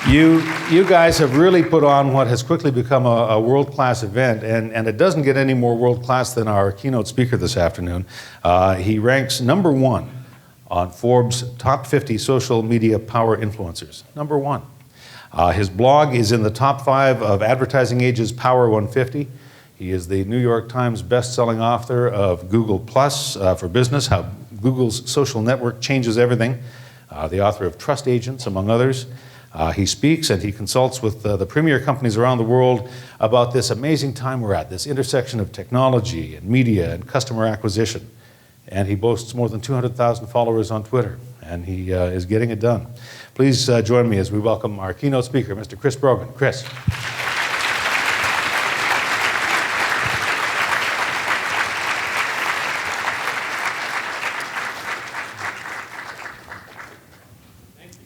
You guys have really put on what has quickly become a world-class event, and it doesn't get any more world-class than our keynote speaker this afternoon. He ranks #1 on Forbes' top 50 social media power influencers. #1. His blog is in the top 5 of Advertising Age's Power 150. He is the New York Times best-selling author of Google Plus for Business, How Google's Social Network Changes Everything, the author of Trust Agents, among others. He speaks and he consults with the premier companies around the world about this amazing time we're at, this intersection of technology and media and customer acquisition. And he boasts more than 200,000 followers on Twitter, and he is getting it done. Please join me as we welcome our keynote speaker, Mr. Chris Brogan. Chris.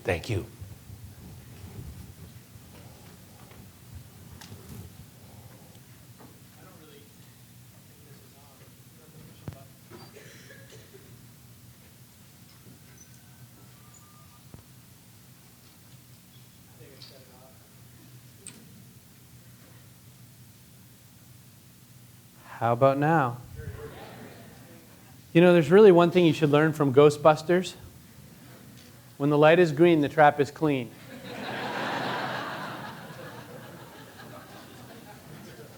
Thank you. How about now? You know, there's really one thing you should learn from Ghostbusters. When the light is green, the trap is clean.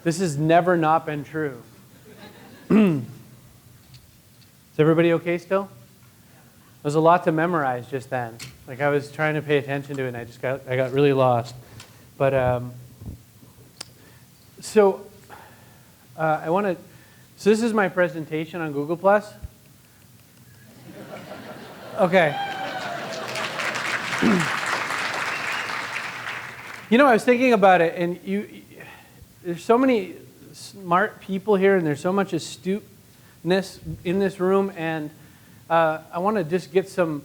This has never not been true. Is everybody okay still? There's a lot to memorize just then. Like, I was trying to pay attention to it, and I got really lost. But so this is my presentation on Google Plus. Okay. You know, I was thinking about it, and there's so many smart people here, and there's so much astuteness in this room, and I want to just get some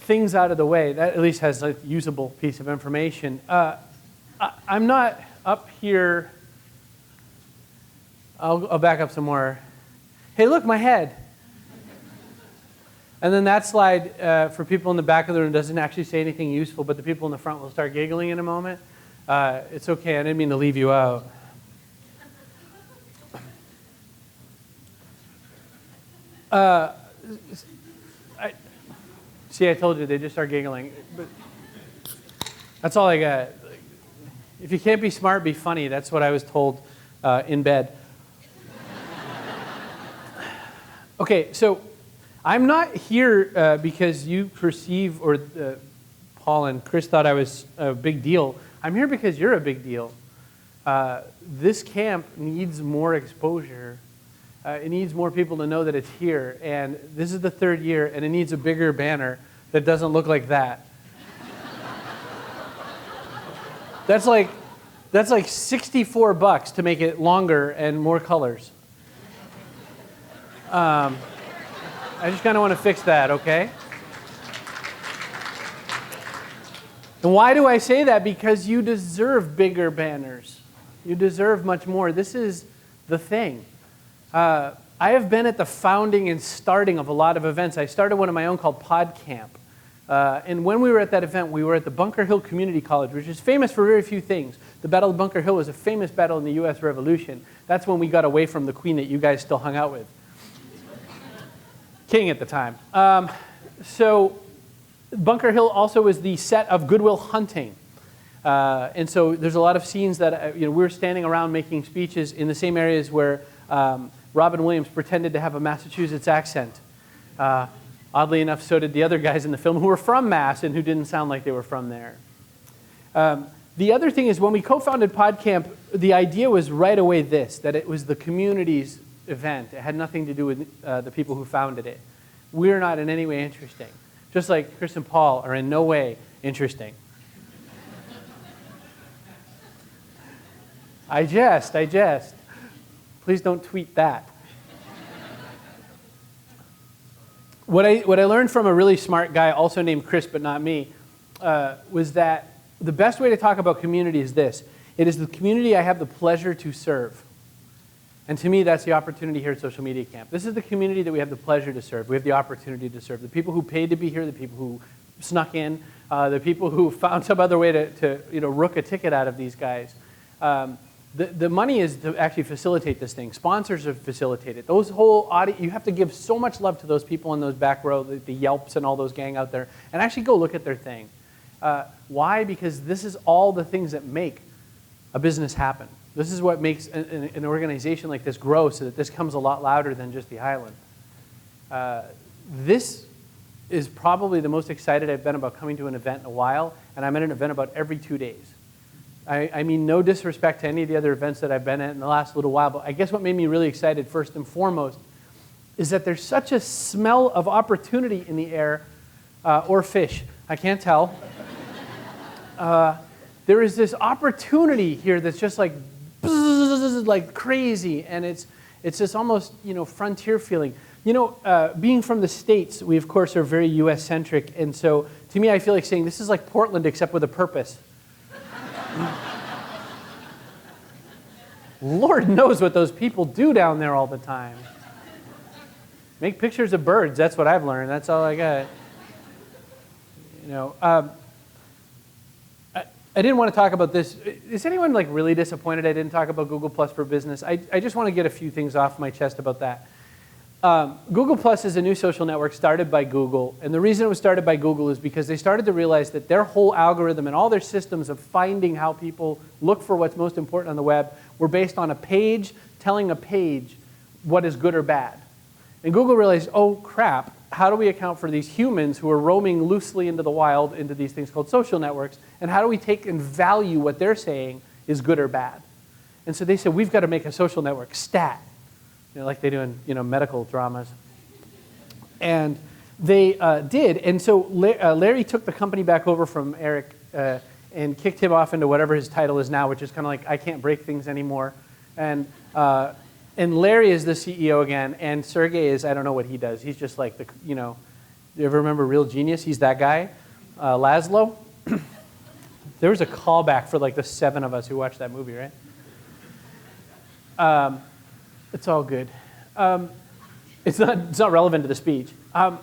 things out of the way. That at least has a usable piece of information. I'm not up here. I'll back up some more. Hey, look, my head. And then that slide, for people in the back of the room, doesn't actually say anything useful, but the people in the front will start giggling in a moment. It's okay, I didn't mean to leave you out. I told you, they just start giggling. But that's all I got. If you can't be smart, be funny. That's what I was told in bed. Okay, so I'm not here because you perceive, or Paul and Chris thought I was a big deal. I'm here because you're a big deal. This camp needs more exposure. It needs more people to know that it's here. And this is the 3rd year, and it needs a bigger banner that doesn't look like that. That's like $64 to make it longer and more colors. I just kind of want to fix that, okay? And why do I say that? Because you deserve bigger banners. You deserve much more. This is the thing. I have been at the founding and starting of a lot of events. I started one of my own called PodCamp. And when we were at that event, we were at the Bunker Hill Community College, which is famous for very few things. The Battle of Bunker Hill was a famous battle in the U.S. Revolution. That's when we got away from the queen that you guys still hung out with. King at the time. So Bunker Hill also is the set of Good Will Hunting. And so there's a lot of scenes that we're standing around making speeches in the same areas where Robin Williams pretended to have a Massachusetts accent. Oddly enough, so did the other guys in the film who were from Mass and who didn't sound like they were from there. The other thing is, when we co-founded PodCamp, the idea was right away that it was the community's event. It had nothing to do with the people who founded it. We're not in any way interesting. Just like Chris and Paul are in no way interesting. I jest. Please don't tweet that. What I learned from a really smart guy, also named Chris, but not me, was that the best way to talk about community is this. It is the community I have the pleasure to serve. And to me, that's the opportunity here at Social Media Camp. This is the community that we have the pleasure to serve. We have the opportunity to serve. The people who paid to be here, the people who snuck in, the people who found some other way to rook a ticket out of these guys. The money is to actually facilitate this thing. Sponsors are facilitated. Those whole audience, you have to give so much love to those people in those back row, the Yelps and all those gang out there, and actually go look at their thing. Why? Because this is all the things that make a business happen. This is what makes an organization like this grow, so that this comes a lot louder than just the island. This is probably the most excited I've been about coming to an event in a while, and I'm at an event about every 2 days. I mean, no disrespect to any of the other events that I've been at in the last little while, but I guess what made me really excited first and foremost is that there's such a smell of opportunity in the air, or fish, I can't tell. There is this opportunity here that's just like bzzz, like crazy, and it's this almost frontier feeling. Being from the States, we of course are very U.S. centric, and so to me I feel like saying this is like Portland except with a purpose. Lord knows what those people do down there all the time. Make pictures of birds, that's what I've learned, that's all I got. I didn't want to talk about this. Is anyone like really disappointed I didn't talk about Google Plus for Business? I just want to get a few things off my chest about that. Google Plus is a new social network started by Google, and the reason it was started by Google is because they started to realize that their whole algorithm and all their systems of finding how people look for what's most important on the web were based on a page telling a page what is good or bad. And Google realized, oh crap, how do we account for these humans who are roaming loosely into the wild into these things called social networks, and how do we take and value what they're saying is good or bad? And so they said, we've got to make a social network stat. Like they do in medical dramas. And they did. And so Larry took the company back over from Eric and kicked him off into whatever his title is now, which is kind of like, I can't break things anymore. And Larry is the CEO again, and Sergey is, I don't know what he does. He's just like, you ever remember Real Genius? He's that guy, Laszlo. There was a callback for like the 7 of us who watched that movie, right? It's all good. It's not relevant to the speech. And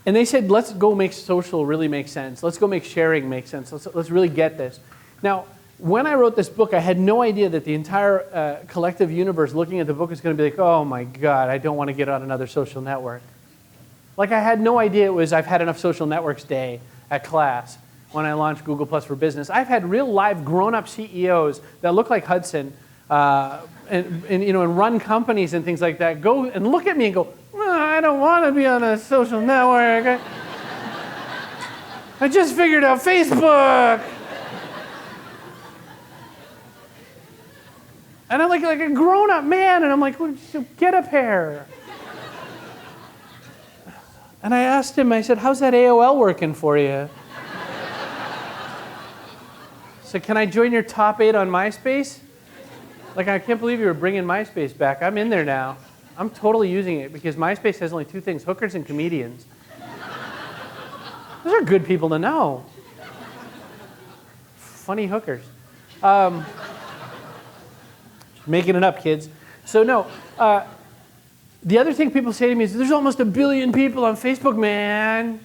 they said, let's go make social really make sense. Let's go make sharing make sense. Let's really get this. Now, when I wrote this book, I had no idea that the entire collective universe looking at the book is going to be like, oh my God, I don't want to get on another social network. Like I had no idea it was I've had enough social networks day at class when I launched Google Plus for Business. I've had real live grown-up CEOs that look like Hudson and run companies and things like that, go and look at me and go, I don't want to be on a social network. I just figured out Facebook. And I'm like a grown-up man, and I'm like, well, get a pair. And I asked him, I said, how's that AOL working for you? So can I join your top 8 on MySpace? Like, I can't believe you were bringing MySpace back. I'm in there now. I'm totally using it because MySpace has only 2 things, hookers and comedians. Those are good people to know. Funny hookers. Making it up, kids. So no, the other thing people say to me is, there's almost 1 billion people on Facebook, man.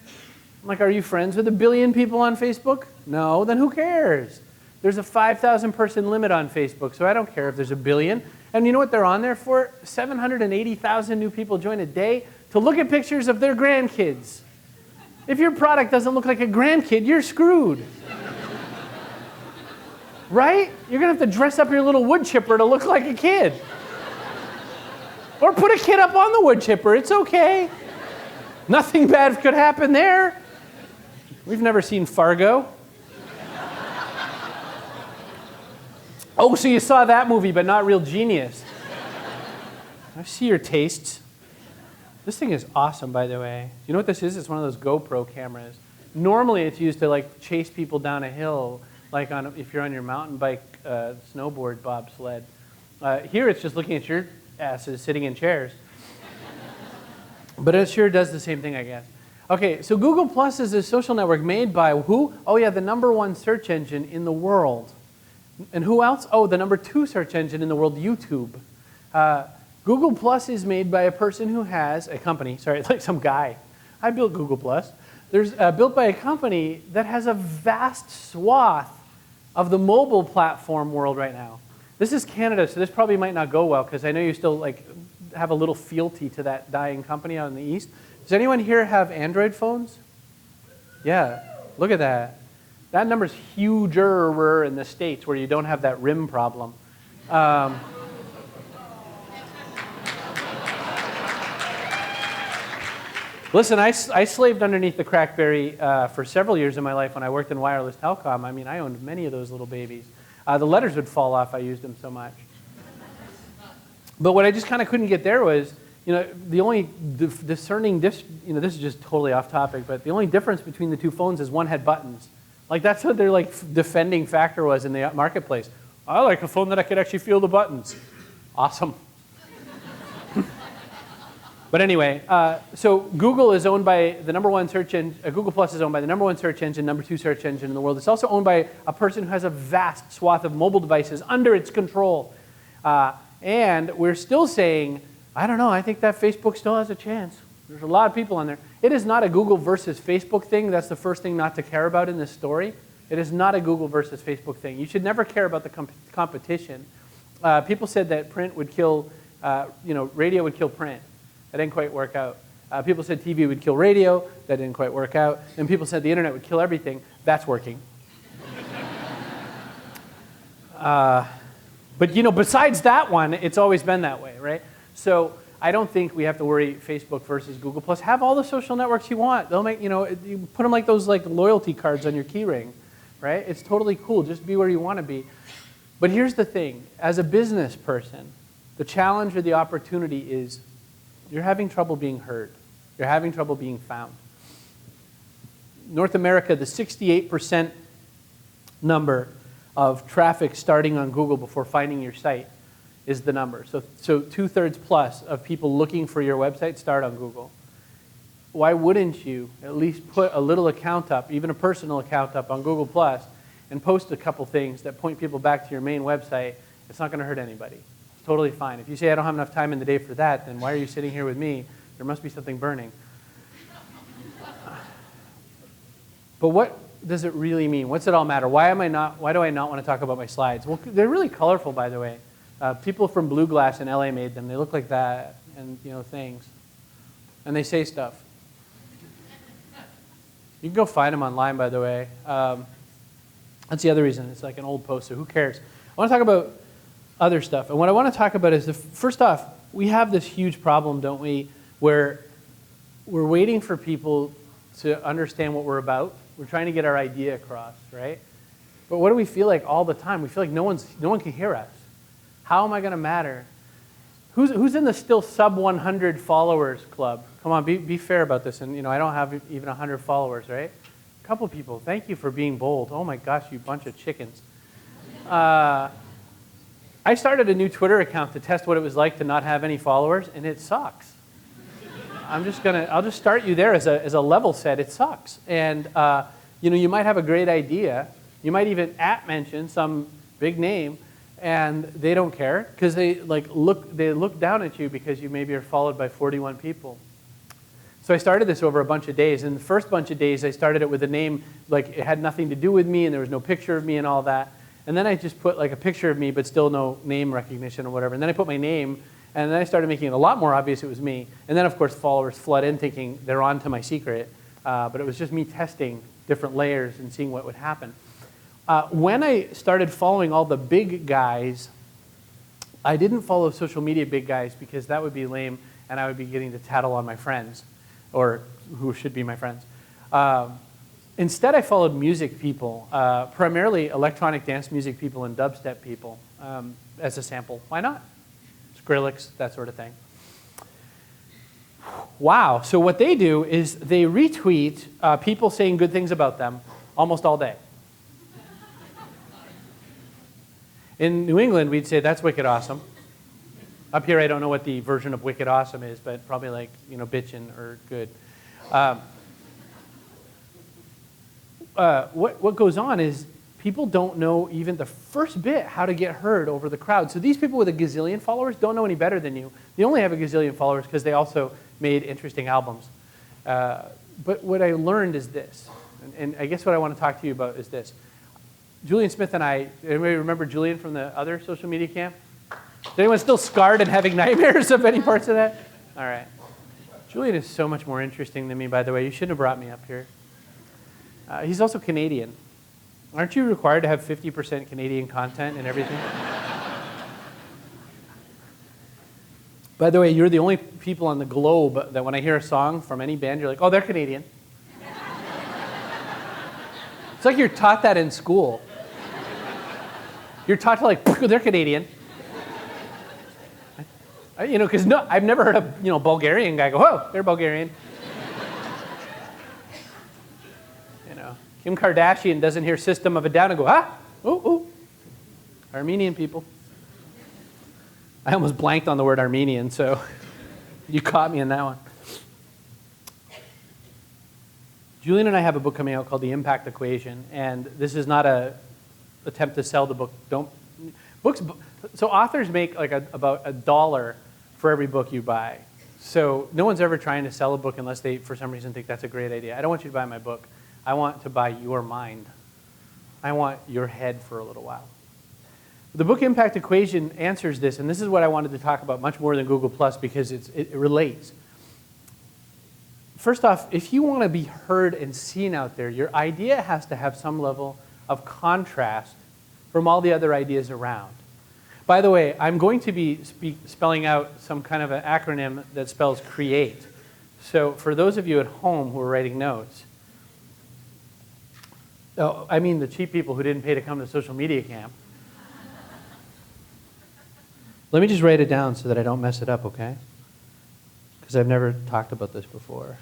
I'm like, are you friends with 1 billion people on Facebook? No, then who cares? There's a 5,000 person limit on Facebook, so I don't care if there's 1 billion. And you know what they're on there for? 780,000 new people join a day to look at pictures of their grandkids. If your product doesn't look like a grandkid, you're screwed. Right? You're going to have to dress up your little wood chipper to look like a kid. Or put a kid up on the wood chipper. It's okay. Nothing bad could happen there. We've never seen Fargo. Oh, so you saw that movie, but not Real Genius. I see your tastes. This thing is awesome, by the way. You know what this is? It's one of those GoPro cameras. Normally, it's used to like chase people down a hill, like if you're on your mountain bike, snowboard, bobsled. Here, it's just looking at your asses sitting in chairs. But it sure does the same thing, I guess. Okay, so Google Plus is a social network made by who? Oh yeah, the #1 search engine in the world. And who else? Oh, the #2 search engine in the world, YouTube. Google Plus is made by a person who has, a company, sorry, like some guy. I built Google Plus. There's built by a company that has a vast swath of the mobile platform world right now. This is Canada, so this probably might not go well because I know you still like have a little fealty to that dying company out in the East. Does anyone here have Android phones? Yeah, look at that. That number's huger in the States where you don't have that rim problem. Listen, I slaved underneath the Crackberry for several years in my life when I worked in wireless telecom. I mean, I owned many of those little babies. The letters would fall off. I used them so much. But what I just kind of couldn't get there was, the only discerning, this is just totally off topic, but the only difference between the two phones is one had buttons. Like that's what their defending factor was in the marketplace. I like a phone that I could actually feel the buttons. Awesome. But anyway, so Google is owned by the number one search engine. Google Plus is owned by the number one search engine, number two search engine in the world. It's also owned by a person who has a vast swath of mobile devices under its control. And we're still saying, I don't know, I think that Facebook still has a chance. There's a lot of people on there. It is not a Google versus Facebook thing. That's the first thing not to care about in this story. It is not a Google versus Facebook thing. You should never care about the competition. People said that print would kill, radio would kill print. That didn't quite work out. People said TV would kill radio. That didn't quite work out. And people said the internet would kill everything. That's working. But besides that one, it's always been that way, right? So I don't think we have to worry Facebook versus Google Plus. Have all the social networks you want. They'll make, you put them like those loyalty cards on your key ring, right? It's totally cool. Just be where you want to be. But here's the thing. As a business person, the challenge or the opportunity is you're having trouble being heard. You're having trouble being found. North America, the 68% number of traffic starting on Google before finding your site is the number. So 2/3 plus of people looking for your website start on Google. Why wouldn't you at least put a little account up, even a personal account up on Google Plus, and post a couple things that point people back to your main website? It's not going to hurt anybody. It's totally fine. If you say, I don't have enough time in the day for that, then why are you sitting here with me? There must be something burning. But what does it really mean? What's it all matter? Why do I not want to talk about my slides? Well, they're really colorful, by the way. People from Blue Glass in LA made them. They look like that and, things. And they say stuff. You can go find them online, by the way. That's the other reason. It's like an old poster. Who cares? I want to talk about other stuff. And what I want to talk about is, first off, we have this huge problem, don't we, where we're waiting for people to understand what we're about. We're trying to get our idea across, right? But what do we feel like all the time? We feel like no one can hear us. How am I going to matter? Who's in the still sub 100 followers club? Come on, be fair about this. And I don't have even 100 followers, right? A couple people. Thank you for being bold. Oh my gosh, you bunch of chickens. I started a new Twitter account to test what it was like to not have any followers, and it sucks. I'll just start you there as a level set. It sucks. And you might have a great idea. You might even mention some big name, and they don't care because they look down at you because you maybe are followed by 41 people. So I started this over a bunch of days. And the first bunch of days, I started it with a name it had nothing to do with me, and there was no picture of me and all that. And then I just put a picture of me, but still no name recognition or whatever. And then I put my name, and then I started making it a lot more obvious it was me. And then, of course, followers flood in thinking they're on to my secret. But it was just me testing different layers and seeing what would happen. When I started following all the big guys, I didn't follow social media big guys because that would be lame, and I would be getting to tattle on my friends, or who should be my friends. Instead, I followed music people, primarily electronic dance music people and dubstep people as a sample. Why not? Skrillex, that sort of thing. Wow. So what they do is they retweet people saying good things about them almost all day. In New England, we'd say, that's wicked awesome. Up here, I don't know what the version of wicked awesome is, but probably bitchin' or good. What goes on is people don't know even the first bit how to get heard over the crowd. So these people with a gazillion followers don't know any better than you. They only have a gazillion followers because they also made interesting albums. But what I learned is this, and I guess what I want to talk to you about is this. Julian Smith and I, anybody remember Julian from the other social media camp? Is anyone still scarred and having nightmares of any parts of that? All right. Julian is so much more interesting than me, by the way. You shouldn't have brought me up here. He's also Canadian. Aren't you required to have 50% Canadian content and everything? By the way, you're the only people on the globe that when I hear a song from any band, you're like, oh, they're Canadian. It's like you're taught that in school. You're taught to like, they're Canadian. You know, because no, I've never heard a Bulgarian guy go, oh, they're Bulgarian. You know, Kim Kardashian doesn't hear System of a Down and go, ooh, Armenian people. I almost blanked on the word Armenian, so you caught me in that one. Julian and I have a book coming out called The Impact Equation, and this is not an attempt to sell the book. So authors make like about $1 for every book you buy. So no one's ever trying to sell a book unless they, for some reason, think that's a great idea. I don't want you to buy my book. I want to buy your mind. I want your head for a little while. The book Impact Equation answers this, and this is what I wanted to talk about much more than Google Plus because it relates. First off, if you want to be heard and seen out there, your idea has to have some level of contrast from all the other ideas around. By the way, I'm going to be spelling out some kind of an acronym that spells CREATE. So for those of you at home who are writing notes, I mean the cheap people who didn't pay to come to social media camp, let me just write it down so that I don't mess it up, okay? Because I've never talked about this before.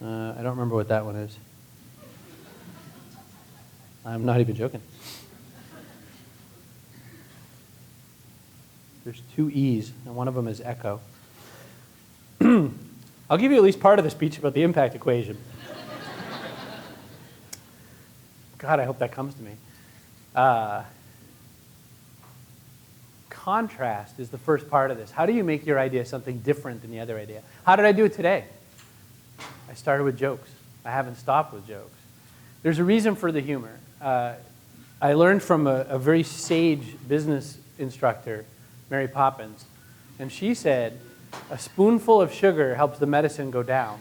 I don't remember what that one is. I'm not even joking. There's 2 E's, and one of them is echo. I'll give you at least part of the speech about the impact equation. God, I hope that comes to me. Contrast is the first part of this. How do you make your idea something different than the other idea? How did I do it today? I started with jokes. I haven't stopped with jokes. There's a reason for the humor. I learned from a very sage business instructor, Mary Poppins, and she said, a spoonful of sugar helps the medicine go down.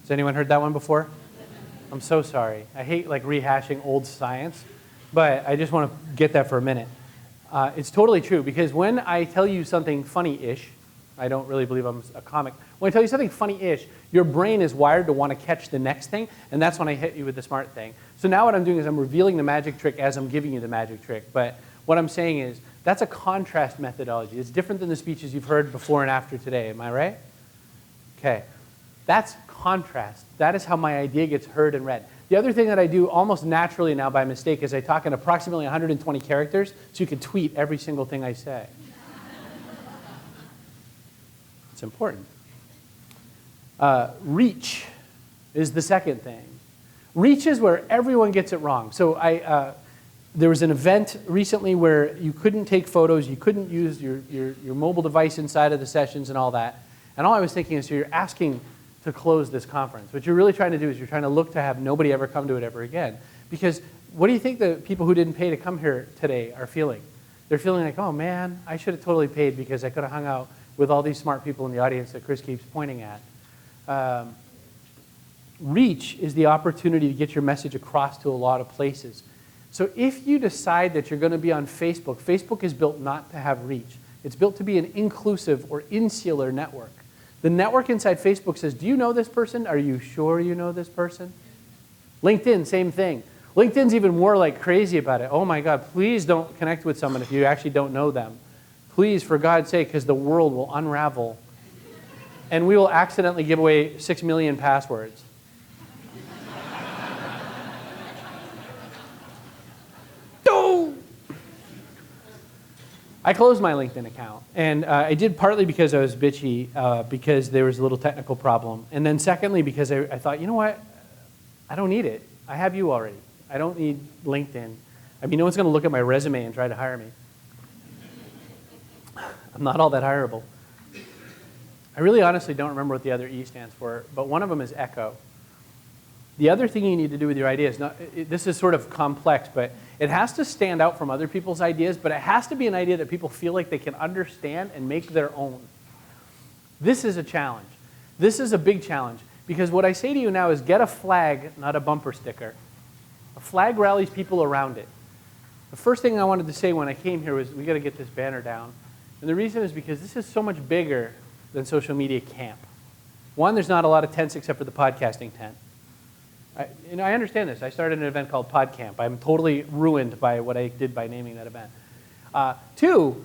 Has anyone heard that one before? I'm so sorry. I hate like rehashing old science, but I just want to get that for a minute. It's totally true, because when I tell you something funny-ish, I don't really believe I'm a comic. When I tell you something funny-ish, your brain is wired to want to catch the next thing, and that's when I hit you with the smart thing. So now what I'm doing is I'm revealing the magic trick as I'm giving you the magic trick. But what I'm saying is that's a contrast methodology. It's different than the speeches you've heard before and after today. Am I right? Okay. That's contrast. That is how my idea gets heard and read. The other thing that I do almost naturally now by mistake is I talk in approximately 120 characters so you can tweet every single thing I say. It's important. Reach is the second thing. Reach is where everyone gets it wrong. So there was an event recently where you couldn't take photos, you couldn't use your mobile device inside of the sessions and all that. And all I was thinking is, so you're asking to close this conference. What you're really trying to do is you're trying to look to have nobody ever come to it ever again. Because what do you think the people who didn't pay to come here today are feeling? They're feeling like, oh man, I should have totally paid because I could have hung out with all these smart people in the audience that Chris keeps pointing at. Reach is the opportunity to get your message across to a lot of places. So if you decide that you're going to be on Facebook, Facebook is built not to have reach. It's built to be an inclusive or insular network. The network inside Facebook says, do you know this person? Are you sure you know this person? LinkedIn, same thing. LinkedIn's even more like crazy about it. Oh my God, please don't connect with someone if you actually don't know them. Please, for God's sake, because the world will unravel and we will accidentally give away 6 million passwords. I closed my LinkedIn account, and I did partly because I was bitchy, because there was a little technical problem, and then secondly because I thought, you know what, I don't need it. I have you already. I don't need LinkedIn. I mean, no one's going to look at my resume and try to hire me. I'm not all that hireable. I really honestly don't remember what the other E stands for, but one of them is echo. The other thing you need to do with your ideas, this is sort of complex, but it has to stand out from other people's ideas, but it has to be an idea that people feel like they can understand and make their own. This is a challenge. This is a big challenge, because what I say to you now is get a flag, not a bumper sticker. A flag rallies people around it. The first thing I wanted to say when I came here was we got to get this banner down. And the reason is because this is so much bigger than social media camp. One, there's not a lot of tents except for the podcasting tent. I understand this. I started an event called PodCamp. I'm totally ruined by what I did by naming that event. Two,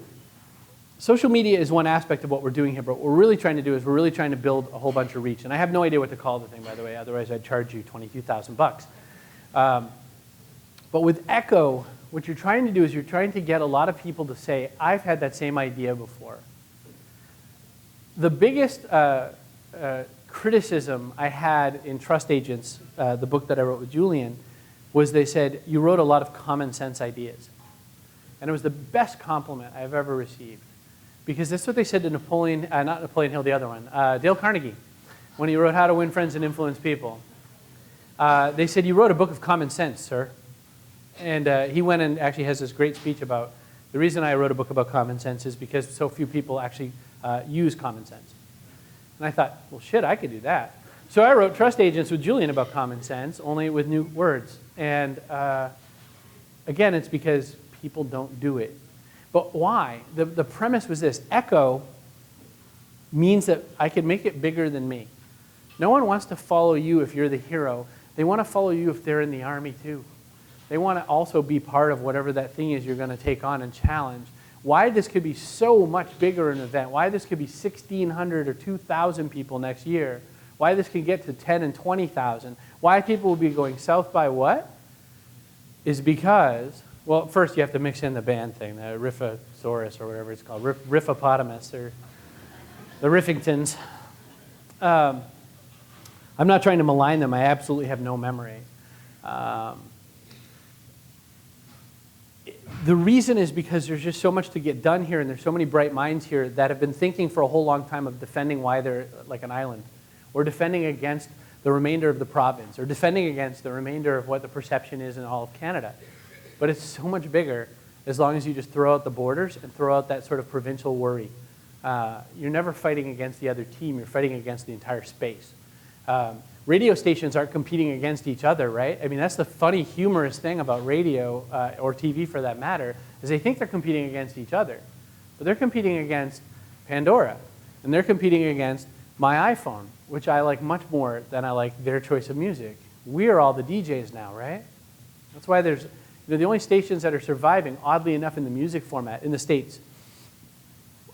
social media is one aspect of what we're doing here, but what we're really trying to do is we're really trying to build a whole bunch of reach. And I have no idea what to call the thing, by the way. Otherwise, I'd charge you $22,000. But with Echo, what you're trying to do is you're trying to get a lot of people to say, I've had that same idea before. The biggest criticism I had in Trust Agents, the book that I wrote with Julian, was they said, you wrote a lot of common sense ideas. And it was the best compliment I've ever received. Because that's what they said to Napoleon, not Napoleon Hill, the other one, Dale Carnegie, when he wrote How to Win Friends and Influence People. They said, you wrote a book of common sense, sir. And he went and actually has this great speech about, the reason I wrote a book about common sense is because so few people actually use common sense. And I thought, well, shit, I could do that. So I wrote Trust Agents with Julian about common sense, only with new words. And again, it's because people don't do it. But why? The premise was this. Echo means that I can make it bigger than me. No one wants to follow you if you're the hero. They want to follow you if they're in the army too. They want to also be part of whatever that thing is you're going to take on and challenge. Why this could be so much bigger an event, why this could be 1,600 or 2,000 people next year, why this can get to 10 and 20,000, why people will be going south by what, is because, well, first you have to mix in the band thing, the Riffosaurus or whatever it's called, Riffopotamus or the Riffingtons. I'm not trying to malign them. I absolutely have no memory. The reason is because there's just so much to get done here, and there's so many bright minds here that have been thinking for a whole long time of defending why they're like an island, or defending against the remainder of the province, or defending against the remainder of what the perception is in all of Canada. But it's so much bigger as long as you just throw out the borders and throw out that sort of provincial worry. You're never fighting against the other team. You're fighting against the entire space. Radio stations aren't competing against each other, right? I mean, that's the funny, humorous thing about radio, or TV for that matter, is they think they're competing against each other. But they're competing against Pandora. And they're competing against my iPhone, which I like much more than I like their choice of music. We are all the DJs now, right? That's why there's, the only stations that are surviving, oddly enough, in the music format, in the States,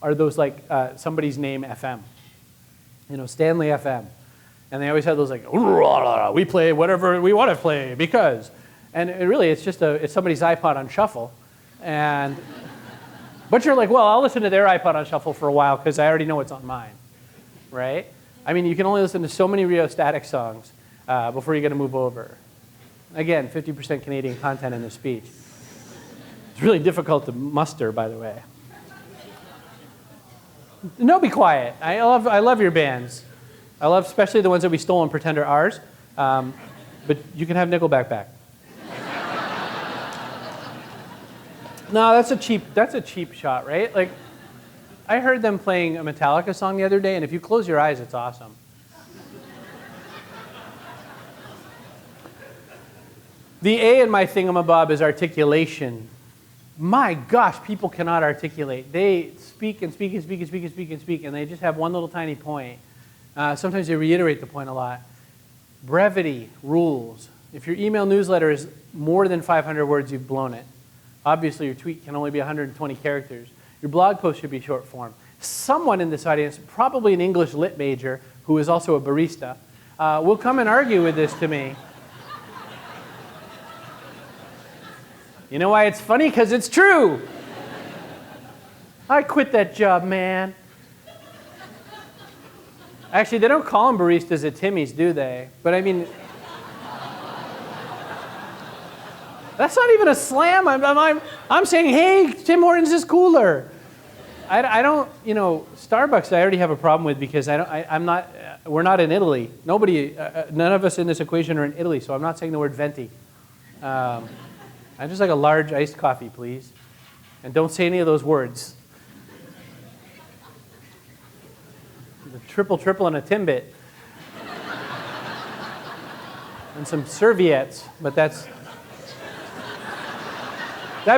are those like somebody's name FM. You know, Stanley FM. And they always have those like, we play whatever we want to play because. And really, it's just it's somebody's iPod on shuffle. But you're like, well, I'll listen to their iPod on shuffle for a while because I already know what's on mine, right? I mean, you can only listen to so many Rheostatic songs before you got to move over. Again, 50% Canadian content in this speech. It's really difficult to muster, by the way. No, be quiet. I love your bands. I love especially the ones that we stole and pretend are ours. But you can have Nickelback back. No, that's a cheap shot, right? Like, I heard them playing a Metallica song the other day, and if you close your eyes, it's awesome. The A in my thingamabob is articulation. My gosh, people cannot articulate. They speak and speak and speak and speak and speak and speak, and they just have one little tiny point. Sometimes they reiterate the point a lot. Brevity rules. If your email newsletter is more than 500 words, you've blown it. Obviously, your tweet can only be 120 characters. Your blog post should be short form. Someone in this audience, probably an English lit major, who is also a barista, will come and argue with this to me. You know why it's funny? Because it's true. I quit that job, man. Actually, they don't call them baristas at Timmy's, do they? But I mean, that's not even a slam. I'm saying, hey, Tim Hortons is cooler. I don't, Starbucks I already have a problem with because I'm not, we're not in Italy. Nobody, none of us in this equation are in Italy, so I'm not saying the word venti. I just like a large iced coffee, please. And don't say any of those words. The triple and a Timbit. And some serviettes, but that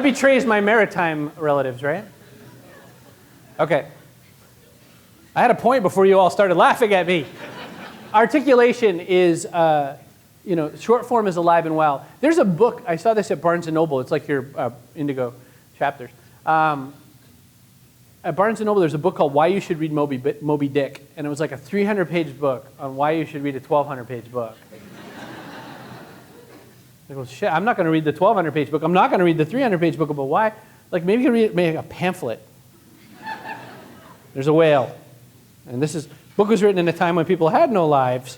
betrays my maritime relatives, right? Okay. I had a point before you all started laughing at me. Articulation is, short form is alive and well. There's a book, I saw this at Barnes & Noble. It's like your Indigo chapters. At Barnes & Noble, there's a book called Why You Should Read Moby Dick. And it was like a 300-page book on why you should read a 1,200-page book. I go, shit, I'm not going to read the 1,200-page book. I'm not going to read the 300-page book about why. Like, maybe you can read maybe a pamphlet. There's a whale. And this book was written in a time when people had no lives,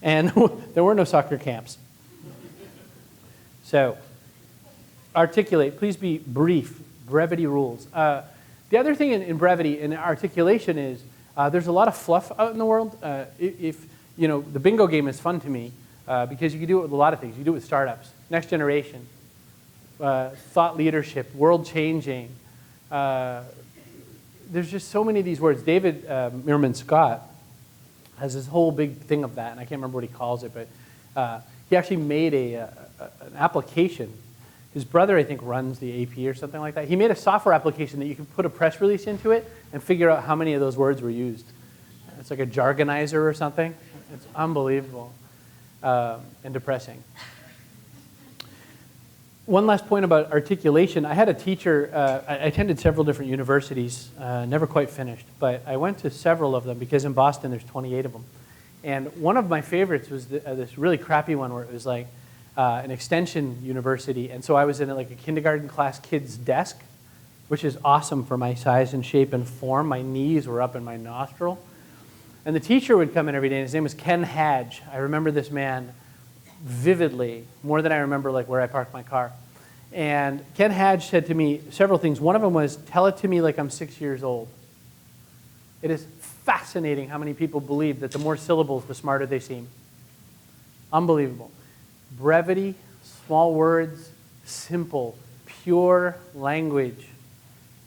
and there were no soccer camps. So, articulate. Please be brief. Brevity rules. The other thing in brevity and articulation is there's a lot of fluff out in the world. The bingo game is fun to me because you can do it with a lot of things. You can do it with startups, next generation, thought leadership, world changing. There's just so many of these words. David Meerman Scott has this whole big thing of that, and I can't remember what he calls it, but he actually made an application. His brother, I think, runs the AP or something like that. He made a software application that you can put a press release into it and figure out how many of those words were used. It's like a jargonizer or something. It's unbelievable and depressing. One last point about articulation. I had a teacher, I attended several different universities, never quite finished, but I went to several of them because in Boston there's 28 of them. And one of my favorites was this really crappy one where it was like an extension university. And so I was in like a kindergarten class kid's desk, which is awesome for my size and shape and form. My knees were up in my nostril. And the teacher would come in every day, and his name was Ken Hadge. I remember this man vividly, more than I remember like where I parked my car. And Ken Hadge said to me several things. One of them was, tell it to me like I'm 6 years old. It is fascinating how many people believe that the more syllables, the smarter they seem. Unbelievable. Brevity, small words, simple, pure language.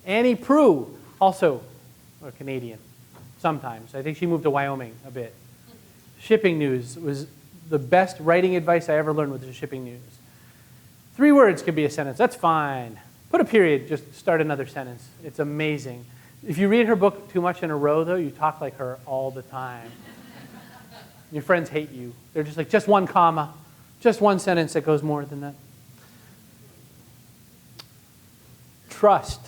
Annie Proulx, also a Canadian, sometimes. I think she moved to Wyoming a bit. Shipping news was the best writing advice I ever learned with the shipping news. 3 words could be a sentence. That's fine. Put a period, just start another sentence. It's amazing. If you read her book too much in a row, though, you talk like her all the time. Your friends hate you. They're just like, just one comma, just one sentence that goes more than that. Trust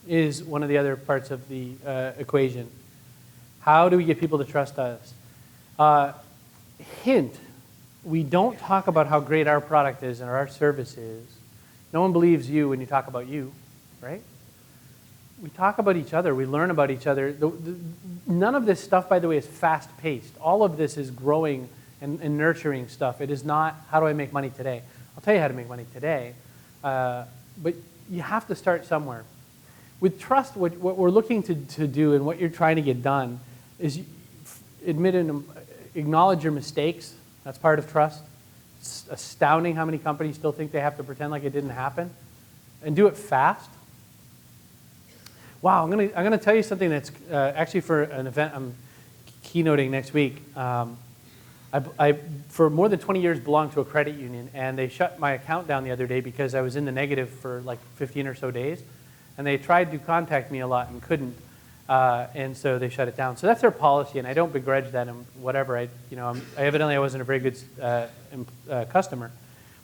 is one of the other parts of the equation. How do we get people to trust us? Hint, we don't talk about how great our product is and our service is. No one believes you when you talk about you, right? We talk about each other. We learn about each other. None of this stuff, by the way, is fast-paced. All of this is growing and nurturing stuff. It is not, how do I make money today? I'll tell you how to make money today. But you have to start somewhere. With trust, what we're looking to do and what you're trying to get done is admit and acknowledge your mistakes. That's part of trust. It's astounding how many companies still think they have to pretend like it didn't happen. And do it fast. Wow, I'm gonna tell you something that's actually for an event I'm keynoting next week. I for more than 20 years belonged to a credit union, and they shut my account down the other day because I was in the negative for like 15 or so days. And they tried to contact me a lot and couldn't, and so they shut it down. So that's their policy, and I don't begrudge that and whatever. Evidently I wasn't a very good customer,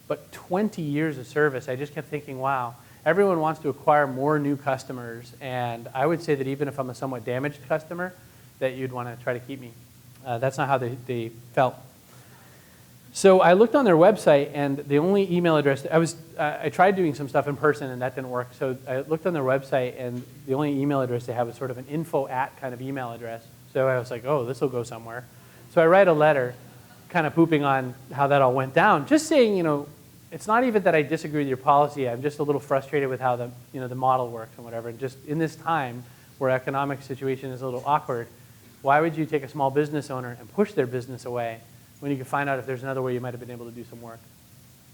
but 20 years of service, I just kept thinking, wow, everyone wants to acquire more new customers, and I would say that even if I'm a somewhat damaged customer, that you'd want to try to keep me. That's not how they felt. So I looked on their website, and the only email address, I tried doing some stuff in person, and that didn't work. So I looked on their website, and the only email address they have is sort of an info@ kind of email address. So I was like, oh, this will go somewhere. So I write a letter kind of pooping on how that all went down, just saying, it's not even that I disagree with your policy. I'm just a little frustrated with how the model works and whatever. And just in this time, where economic situation is a little awkward, why would you take a small business owner and push their business away when you can find out if there's another way you might have been able to do some work?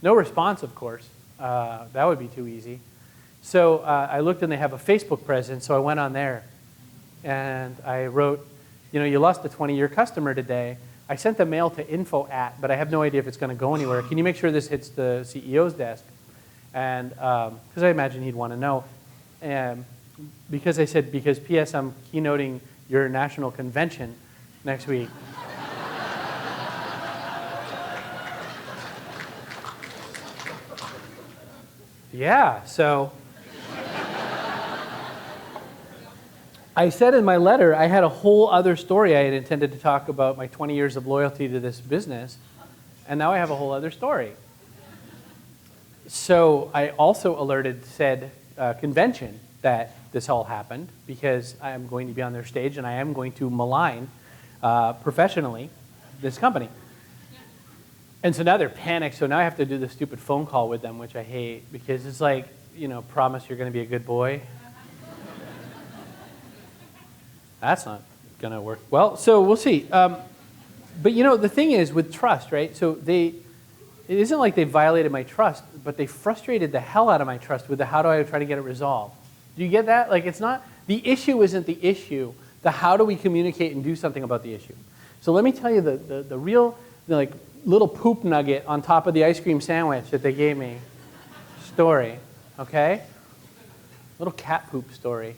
No response, of course. That would be too easy. So I looked and they have a Facebook presence, so I went on there and I wrote, you lost a 20-year customer today. I sent the mail to info@, but I have no idea if it's going to go anywhere. Can you make sure this hits the CEO's desk? And because I imagine he'd want to know. And because I said, because P.S. I'm keynoting your national convention next week. Yeah, so I said in my letter I had a whole other story I had intended to talk about my 20 years of loyalty to this business, and now I have a whole other story. So I also alerted said convention that this all happened because I am going to be on their stage and I am going to malign professionally this company. And so now they're panicked, so now I have to do this stupid phone call with them, which I hate, because it's like, promise you're going to be a good boy. That's not going to work. Well, so we'll see. But the thing is with trust, right? So it isn't like they violated my trust, but they frustrated the hell out of my trust with the how do I try to get it resolved. Do you get that? Like it's not, the issue isn't the issue. The how do we communicate and do something about the issue. So let me tell you the real, little poop nugget on top of the ice cream sandwich that they gave me story, okay? Little cat poop story.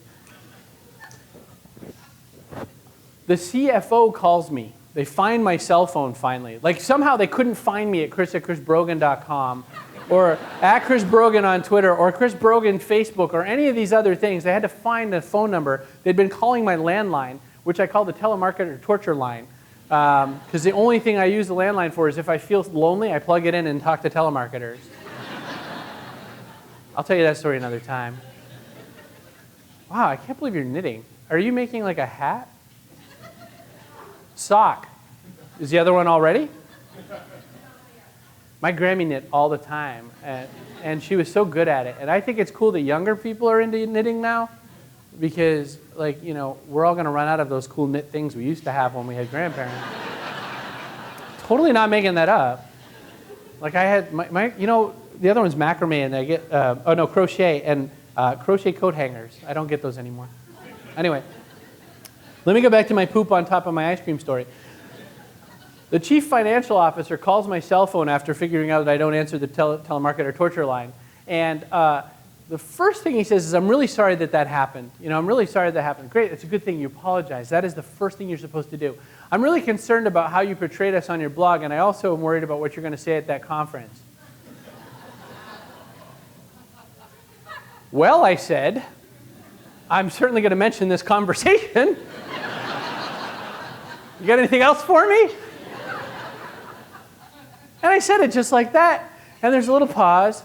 The CFO calls me. They find my cell phone finally. Like somehow they couldn't find me at chris@chrisbrogan.com or at Chris Brogan on Twitter or Chris Brogan Facebook or any of these other things. They had to find the phone number. They'd been calling my landline, which I call the telemarketer torture line. Because the only thing I use the landline for is if I feel lonely, I plug it in and talk to telemarketers. I'll tell you that story another time. Wow, I can't believe you're knitting. Are you making like a hat? Sock. Is the other one all ready? My Grammy knit all the time, and she was so good at it. And I think it's cool that younger people are into knitting now. Because, we're all going to run out of those cool knit things we used to have when we had grandparents. Totally not making that up. Like I had the other one's macrame, and I get crochet and crochet coat hangers. I don't get those anymore. Anyway, let me go back to my poop on top of my ice cream story. The chief financial officer calls my cell phone after figuring out that I don't answer the telemarketer torture line, and the first thing he says is, I'm really sorry that happened. I'm really sorry that happened. Great, it's a good thing you apologize. That is the first thing you're supposed to do. I'm really concerned about how you portrayed us on your blog, and I also am worried about what you're going to say at that conference. Well, I said, I'm certainly going to mention this conversation. You got anything else for me? And I said it just like that, and there's a little pause.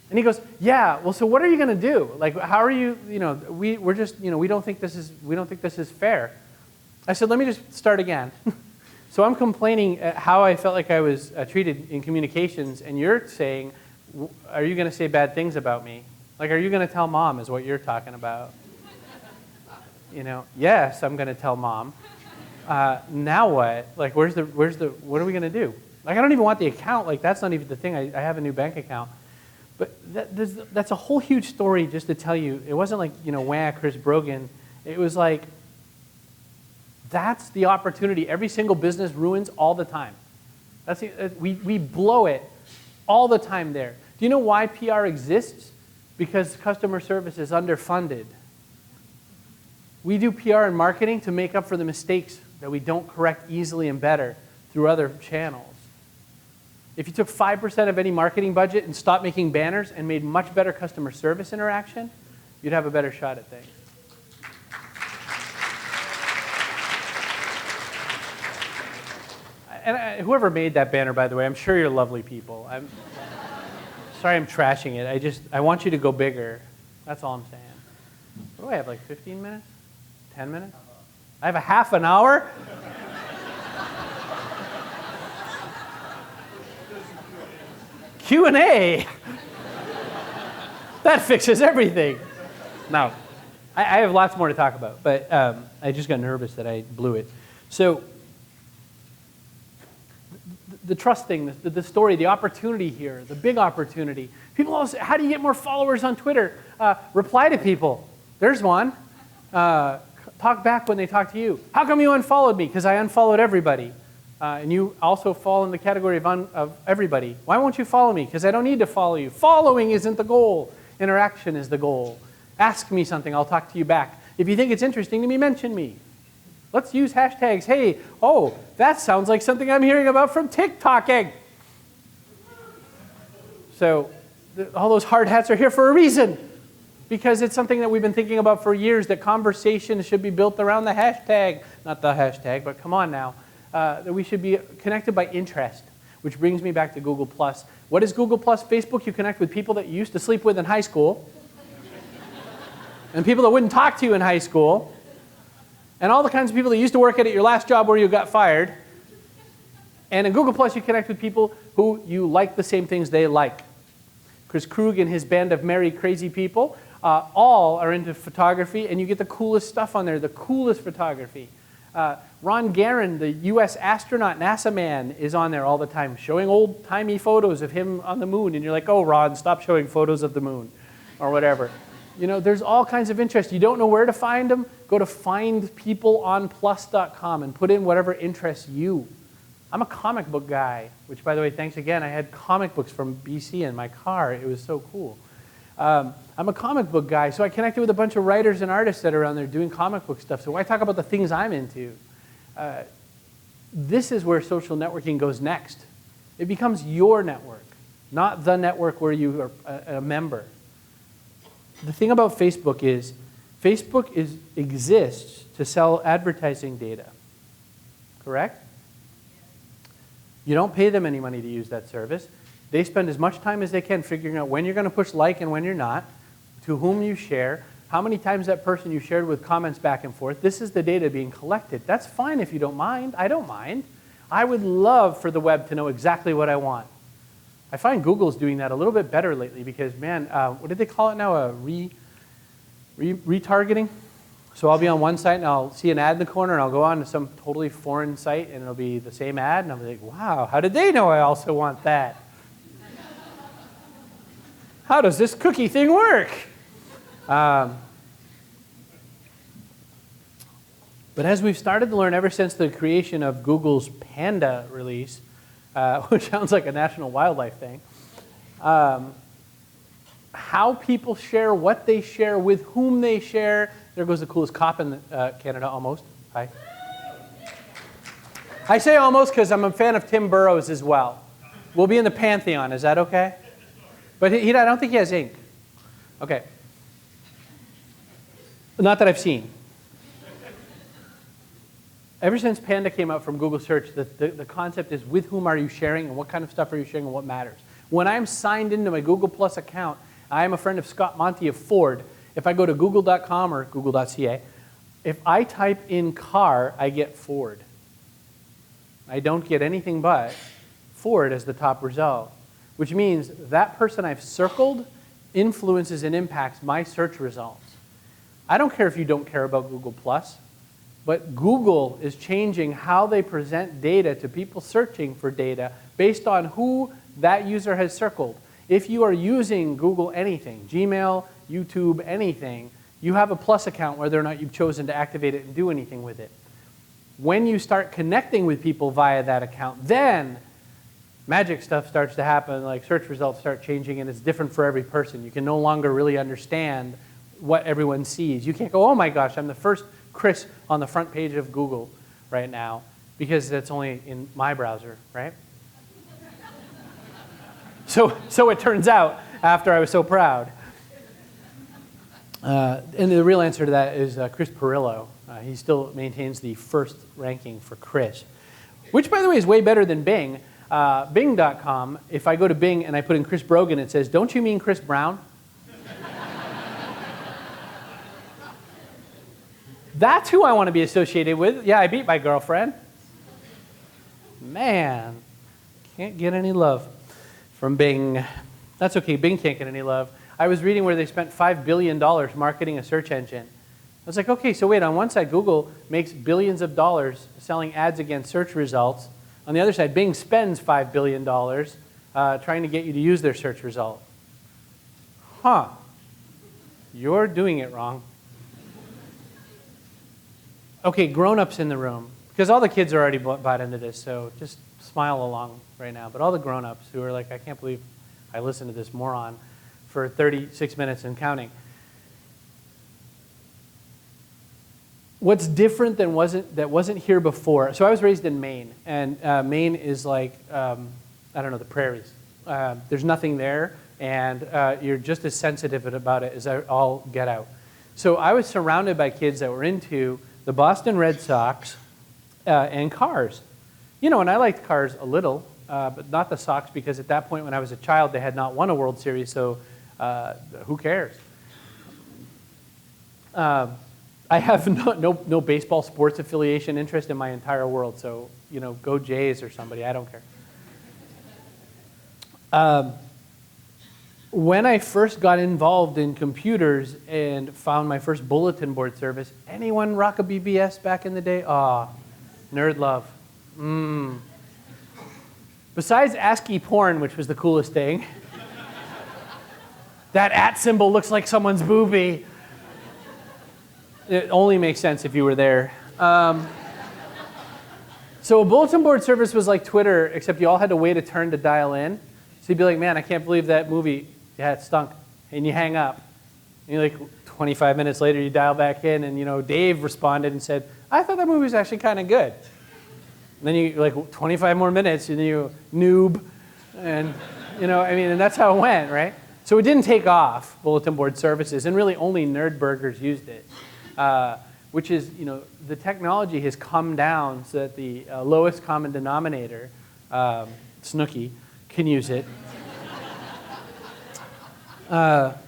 And he goes, yeah, well, so what are you going to do? Like, how are you, we're just, we don't think this is fair. I said, let me just start again. So I'm complaining at how I felt like I was treated in communications, and you're saying, are you going to say bad things about me? Like, are you going to tell mom is what you're talking about? Yes, I'm going to tell mom. Now what? Like, what are we going to do? Like, I don't even want the account. Like, that's not even the thing. I have a new bank account. But that's a whole huge story just to tell you. It wasn't like, wah, Chris Brogan. It was like, that's the opportunity every single business ruins all the time. We blow it all the time there. Do you know why PR exists? Because customer service is underfunded. We do PR and marketing to make up for the mistakes that we don't correct easily and better through other channels. If you took 5% of any marketing budget and stopped making banners and made much better customer service interaction, you'd have a better shot at things. And whoever made that banner, by the way, I'm sure you're lovely people. I'm sorry I'm trashing it. I want you to go bigger. That's all I'm saying. What do I have, like 15 minutes? 10 minutes? I have a half an hour? Q&A. That fixes everything. Now, I have lots more to talk about, but I just got nervous that I blew it. So the trust thing, the story, the opportunity here, the big opportunity. People always say, how do you get more followers on Twitter? Reply to people. There's one. Talk back when they talk to you. How come you unfollowed me? Because I unfollowed everybody. And you also fall in the category of everybody. Why won't you follow me? Because I don't need to follow you. Following isn't the goal. Interaction is the goal. Ask me something, I'll talk to you back. If you think it's interesting to me, mention me. Let's use hashtags. Hey, oh, that sounds like something I'm hearing about from TikToking. So all those hard hats are here for a reason. Because it's something that we've been thinking about for years, that conversations should be built around the hashtag. Not the hashtag, but come on now. That we should be connected by interest, which brings me back to Google+. What is Google+? Facebook, you connect with people that you used to sleep with in high school, and people that wouldn't talk to you in high school, and all the kinds of people that used to work at your last job where you got fired. And in Google+, you connect with people who you like the same things they like. Chris Krug and his band of merry, crazy people all are into photography, and you get the coolest stuff on there, the coolest photography. Ron Garan, the US astronaut, NASA man, is on there all the time, showing old-timey photos of him on the moon. And you're like, oh, Ron, stop showing photos of the moon, or whatever. You know, there's all kinds of interest. You don't know where to find them? Go to findpeopleonplus.com and put in whatever interests you. I'm a comic book guy, which, by the way, thanks again. I had comic books from BC in my car. It was so cool. I'm a comic book guy, so I connected with a bunch of writers and artists that are around there doing comic book stuff. So why talk about the things I'm into? This is where social networking goes next. It becomes your network, not the network where you are a member. The thing about Facebook exists to sell advertising data, correct? You don't pay them any money to use that service. They spend as much time as they can figuring out when you're going to push like and when you're not, to whom you share, how many times that person you shared with comments back and forth. This is the data being collected. That's fine if you don't mind. I don't mind. I would love for the web to know exactly what I want. I find Google's doing that a little bit better lately because, man, what did they call it now? Retargeting? So I'll be on one site and I'll see an ad in the corner and I'll go on to some totally foreign site and it'll be the same ad and I'll be like, wow, how did they know I also want that? How does this cookie thing work? But as we've started to learn ever since the creation of Google's Panda release, which sounds like a national wildlife thing, how people share, what they share, with whom they share. There goes the coolest cop in Canada, almost. Hi. I say almost because I'm a fan of Tim Burrows as well. We'll be in the Pantheon. Is that okay? But I don't think he has ink. Okay. Not that I've seen. Ever since Panda came out from Google Search, the concept is with whom are you sharing and what kind of stuff are you sharing and what matters. When I'm signed into my Google Plus account, I am a friend of Scott Monty of Ford. If I go to google.com or google.ca, if I type in car, I get Ford. I don't get anything but Ford as the top result, which means that person I've circled influences and impacts my search results. I don't care if you don't care about Google Plus, but Google is changing how they present data to people searching for data based on who that user has circled. If you are using Google anything, Gmail, YouTube, anything, you have a Plus account whether or not you've chosen to activate it and do anything with it. When you start connecting with people via that account, then magic stuff starts to happen, like search results start changing and it's different for every person. You can no longer really understand what everyone sees. You can't go, oh my gosh, I'm the first Chris on the front page of Google right now because that's only in my browser, right? So it turns out after I was so proud. And the real answer to that is Chris Pirillo. He still maintains the first ranking for Chris, which, by the way, is way better than Bing. Bing.com, if I go to Bing and I put in Chris Brogan, it says, don't you mean Chris Brown? That's who I want to be associated with. Yeah, I beat my girlfriend. Man, can't get any love from Bing. That's okay, Bing can't get any love. I was reading where they spent $5 billion marketing a search engine. was like, okay, so wait, on one side, Google makes billions of dollars selling ads against search results. On the other side, Bing spends $5 billion trying to get you to use their search result. Huh. You're doing it wrong. Okay, grown-ups in the room, because all the kids are already bought into this, so just smile along right now. But all the grown-ups who are like, I can't believe I listened to this moron for 36 minutes and counting. What's different than that wasn't here before? So I was raised in Maine, and Maine is like, I don't know, the prairies. There's nothing there, and you're just as sensitive about it as all get out. So I was surrounded by kids that were into the Boston Red Sox and cars. You know, and I liked cars a little, but not the Sox, because at that point when I was a child, they had not won a World Series, so who cares? I have no baseball sports affiliation interest in my entire world, so, you know, go Jays or somebody, I don't care. When I first got involved in computers and found my first bulletin board service, anyone rock a BBS back in the day? Ah, nerd love. Besides ASCII porn, which was the coolest thing, that @ symbol looks like someone's boobie. It only makes sense if you were there. So a bulletin board service was like Twitter, except you all had to wait a turn to dial in. So you'd be like, man, I can't believe that movie. Yeah, it stunk. And you hang up. And you're like, 25 minutes later, you dial back in, and, you know, Dave responded and said, I thought that movie was actually kind of good. And then you, like, 25 more minutes, and you noob. And, you know, I mean, and that's how it went, right? So it didn't take off, bulletin board services, and really only nerd burgers used it. Which is, you know, the technology has come down so that the lowest common denominator, Snooki, can use it. But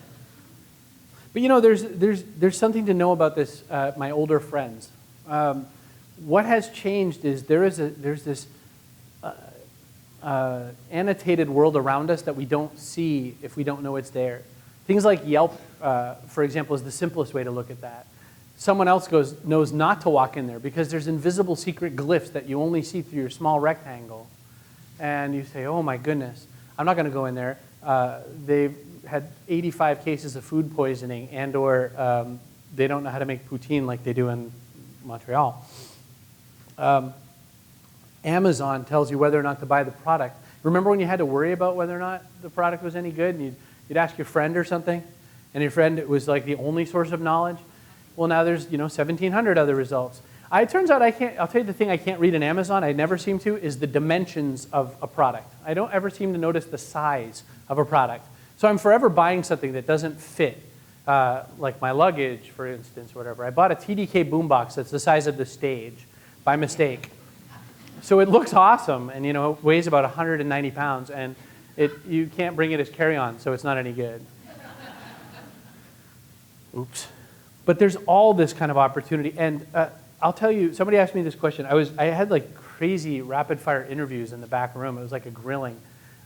you know, there's something to know about this. My older friends. What has changed is there's this annotated world around us that we don't see if we don't know it's there. Things like Yelp, for example, is the simplest way to look at that. Someone else knows not to walk in there because there's invisible secret glyphs that you only see through your small rectangle. And you say, oh my goodness, I'm not going to go in there. They've had 85 cases of food poisoning, and or they don't know how to make poutine like they do in Montreal. Amazon tells you whether or not to buy the product. Remember when you had to worry about whether or not the product was any good, and you'd ask your friend or something, and your friend was like the only source of knowledge? Well, now there's, you know, 1,700 other results. It turns out I'll tell you the thing I can't read in Amazon, I never seem to, is the dimensions of a product. I don't ever seem to notice the size of a product. So I'm forever buying something that doesn't fit, like my luggage, for instance, or whatever. I bought a TDK boombox that's the size of the stage by mistake. So it looks awesome, and, you know, it weighs about 190 pounds, and you can't bring it as carry-on, so it's not any good. Oops. But there's all this kind of opportunity, and I'll tell you, somebody asked me this question. I had like crazy rapid-fire interviews in the back room. It was like a grilling.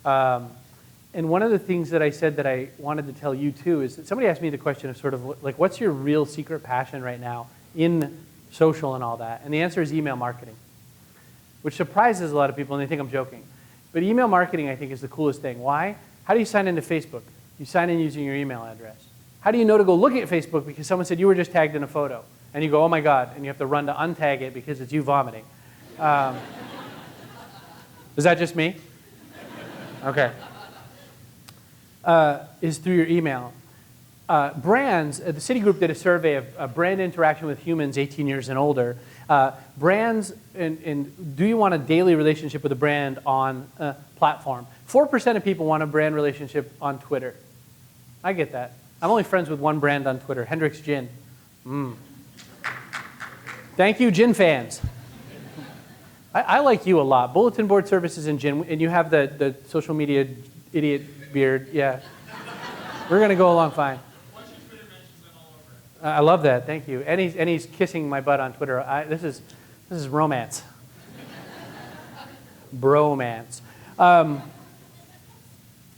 And one of the things that I said that I wanted to tell you too is that somebody asked me the question of sort of like, what's your real secret passion right now in social and all that? And the answer is email marketing, which surprises a lot of people, and they think I'm joking. But email marketing, I think, is the coolest thing. Why? How do you sign into Facebook? You sign in using your email address. How do you know to go look at Facebook because someone said you were just tagged in a photo? And you go, oh my God, and you have to run to untag it because it's you vomiting. Is that just me? Okay. Is through your email. Brands, the Citigroup did a survey of brand interaction with humans 18 years and older. Brands, and do you want a daily relationship with a brand on a platform? 4% of people want a brand relationship on Twitter. I get that. I'm only friends with one brand on Twitter, Hendrick's Gin. Thank you, gin fans. I like you a lot. Bulletin board services and gin, and you have the social media idiot beard. Yeah. We're going to go along fine. Once your Twitter mentions, I'm all over it. I love that. Thank you. And he's kissing my butt on Twitter. This is romance. Bromance.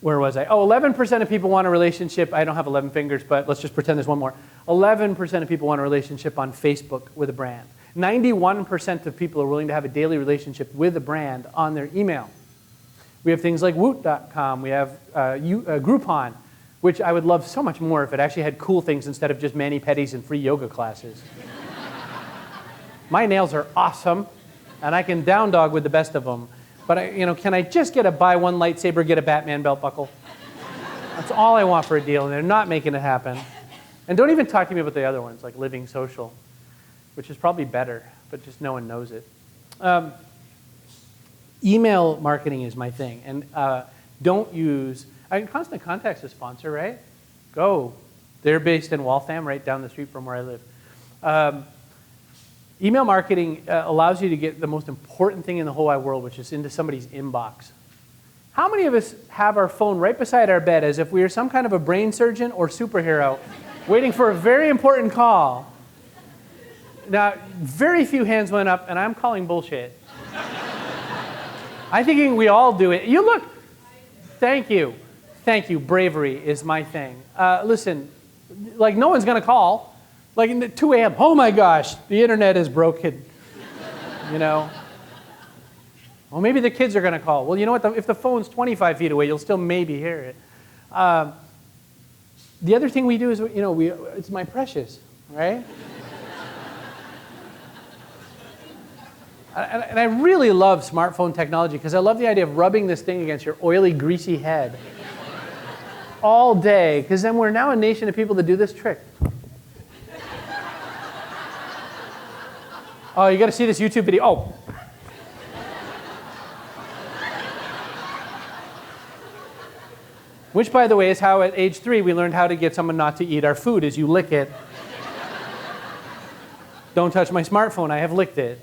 Where was I? Oh, 11% of people want a relationship. I don't have 11 fingers, but let's just pretend there's one more. 11% of people want a relationship on Facebook with a brand. 91% of people are willing to have a daily relationship with a brand on their email. We have things like Woot.com. We have Groupon, which I would love so much more if it actually had cool things instead of just mani-pedis and free yoga classes. My nails are awesome, and I can down dog with the best of them. But can I just get a buy one lightsaber, get a Batman belt buckle? That's all I want for a deal, and they're not making it happen. And don't even talk to me about the other ones, like Living Social, which is probably better, but just no one knows it. Email marketing is my thing, and don't use, Constant Contact's a sponsor, right? Go. They're based in Waltham, right down the street from where I live. Email marketing allows you to get the most important thing in the whole wide world, which is into somebody's inbox. How many of us have our phone right beside our bed as if we are some kind of a brain surgeon or superhero waiting for a very important call? Now, very few hands went up, and I'm calling bullshit. I'm thinking we all do it. You look. Thank you. Thank you. Bravery is my thing. Listen, like no one's going to call. Like at 2 a.m., oh my gosh, the internet is broken. Well, maybe the kids are going to call. Well, you know what? If the phone's 25 feet away, you'll still maybe hear it. The other thing we do is, it's my precious, right? And I really love smartphone technology because I love the idea of rubbing this thing against your oily, greasy head all day, because then we're now a nation of people that do this trick. Oh, you got to see this YouTube video. Oh. Which, by the way, is how at age 3 we learned how to get someone not to eat our food, is you lick it. Don't touch my smartphone, I have licked it.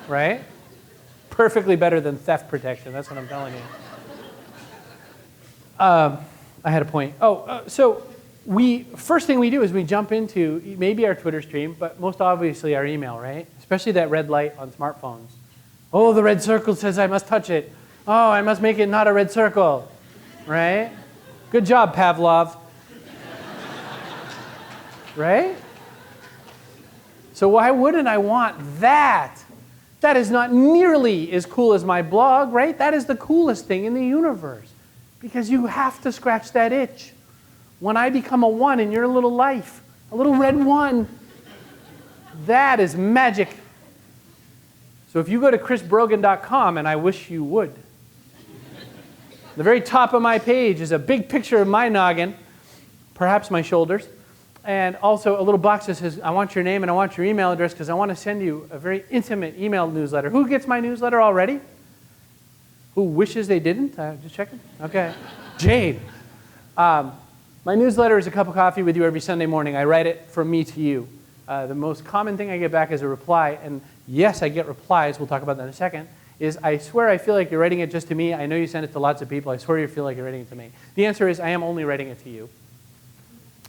Right? Perfectly better than theft protection, that's what I'm telling you. I had a point. So first thing we do is we jump into maybe our Twitter stream, but most obviously our email, right? Especially that red light on smartphones. Oh, the red circle says I must touch it. Oh, I must make it not a red circle, right? Good job, Pavlov. Right? So why wouldn't I want that? That is not nearly as cool as my blog, right? That is the coolest thing in the universe because you have to scratch that itch. When I become a 1 in your little life, a little red 1, that is magic. So if you go to chrisbrogan.com, and I wish you would, the very top of my page is a big picture of my noggin, perhaps my shoulders, and also a little box that says, I want your name and I want your email address because I want to send you a very intimate email newsletter. Who gets my newsletter already? Who wishes they didn't? Just checking. Okay. Jade. My newsletter is a cup of coffee with you every Sunday morning. I write it from me to you. The most common thing I get back is a reply, and yes, I get replies, we'll talk about that in a second, is I swear I feel like you're writing it just to me. I know you send it to lots of people. I swear you feel like you're writing it to me. The answer is I am only writing it to you.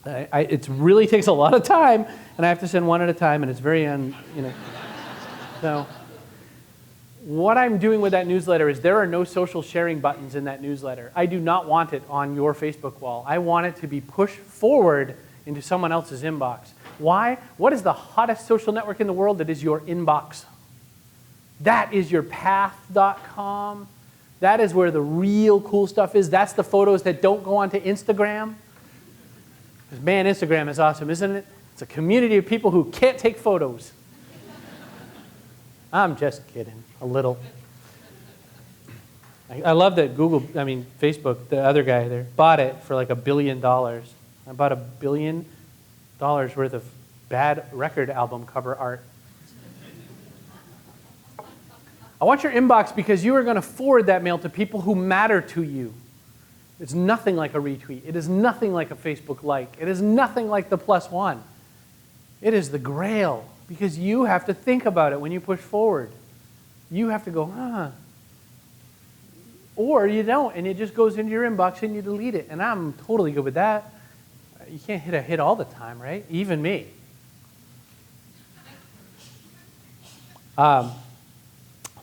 It really takes a lot of time, and I have to send one at a time, and it's very, So what I'm doing with that newsletter is there are no social sharing buttons in that newsletter. I do not want it on your Facebook wall. I want it to be pushed forward into someone else's inbox. Why? What is the hottest social network in the world? That is your inbox. That is your path.com. That is where the real cool stuff is. That's the photos that don't go onto Instagram. Because man, Instagram is awesome, isn't it? It's a community of people who can't take photos. I'm just kidding, a little. I love that Facebook, the other guy there, bought it for like $1 billion. I bought $1 billion worth of bad record album cover art. I want your inbox because you are going to forward that mail to people who matter to you. It's nothing like a retweet. It is nothing like a Facebook like. It is nothing like the +1. It is the grail because you have to think about it when you push forward. You have to go, huh. Or you don't, and it just goes into your inbox and you delete it. And I'm totally good with that. You can't hit a hit all the time, right? Even me.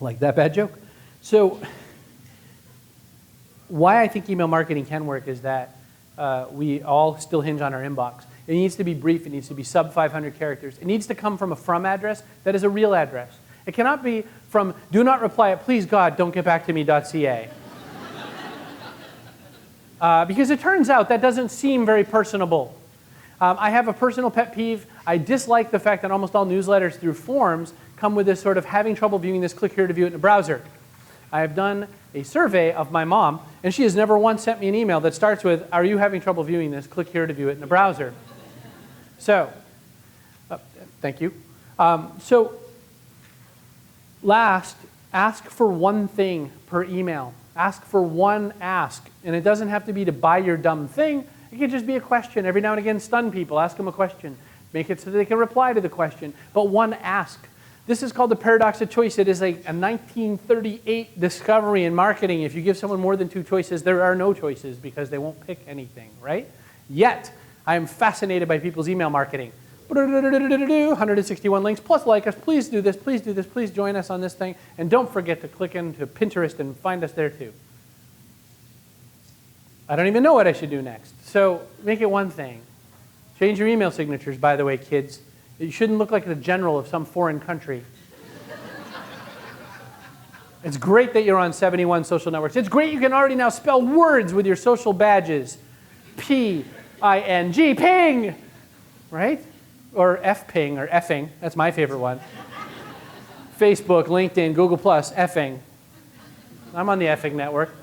Like that bad joke? So why I think email marketing can work is that we all still hinge on our inbox. It needs to be brief. It needs to be sub 500 characters. It needs to come from a from address that is a real address. It cannot be from do not reply at please God don't get back to me.ca. Because it turns out that doesn't seem very personable. I have a personal pet peeve. I dislike the fact that almost all newsletters through forms come with this sort of having trouble viewing this, click here to view it in a browser. I have done a survey of my mom, and she has never once sent me an email that starts with, are you having trouble viewing this? Click here to view it in a browser. So, thank you. Last, ask for one thing per email. Ask for one ask. And it doesn't have to be to buy your dumb thing. It can just be a question. Every now and again, stun people. Ask them a question. Make it so they can reply to the question. But one ask. This is called the paradox of choice. It is a 1938 discovery in marketing. If you give someone more than two choices, there are no choices because they won't pick anything, right? Yet, I am fascinated by people's email marketing. 161 links, plus like us, please do this, please join us on this thing, and don't forget to click into Pinterest and find us there too. I don't even know what I should do next. So make it one thing. Change your email signatures, by the way, kids. You shouldn't look like the general of some foreign country. It's great that you're on 71 social networks. It's great you can already now spell words with your social badges. P-I-N-G, ping, right? Or F-ping, or effing. That's my favorite one. Facebook, LinkedIn, Google+, effing. I'm on the effing network.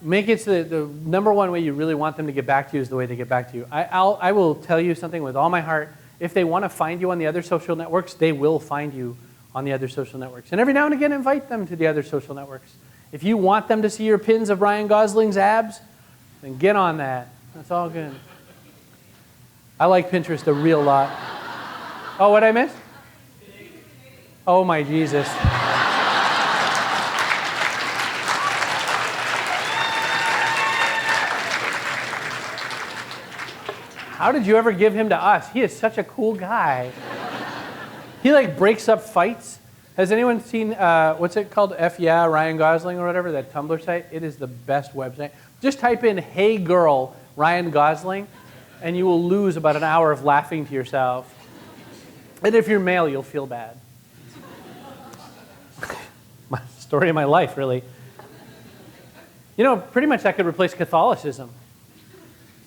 Make it so that the number one way you really want them to get back to you is the way they get back to you. I will tell you something with all my heart. If they want to find you on the other social networks, they will find you on the other social networks. And every now and again, invite them to the other social networks. If you want them to see your pins of Ryan Gosling's abs, then get on that. That's all good. I like Pinterest a real lot. Oh, what I missed? Oh, my Jesus. How did you ever give him to us? He is such a cool guy. He like breaks up fights. Has anyone seen, what's it called? F yeah, Ryan Gosling or whatever, that Tumblr site? It is the best website. Just type in, hey girl, Ryan Gosling, and you will lose about an hour of laughing to yourself. And if you're male, you'll feel bad. Story of my life, really. You know, pretty much that could replace Catholicism.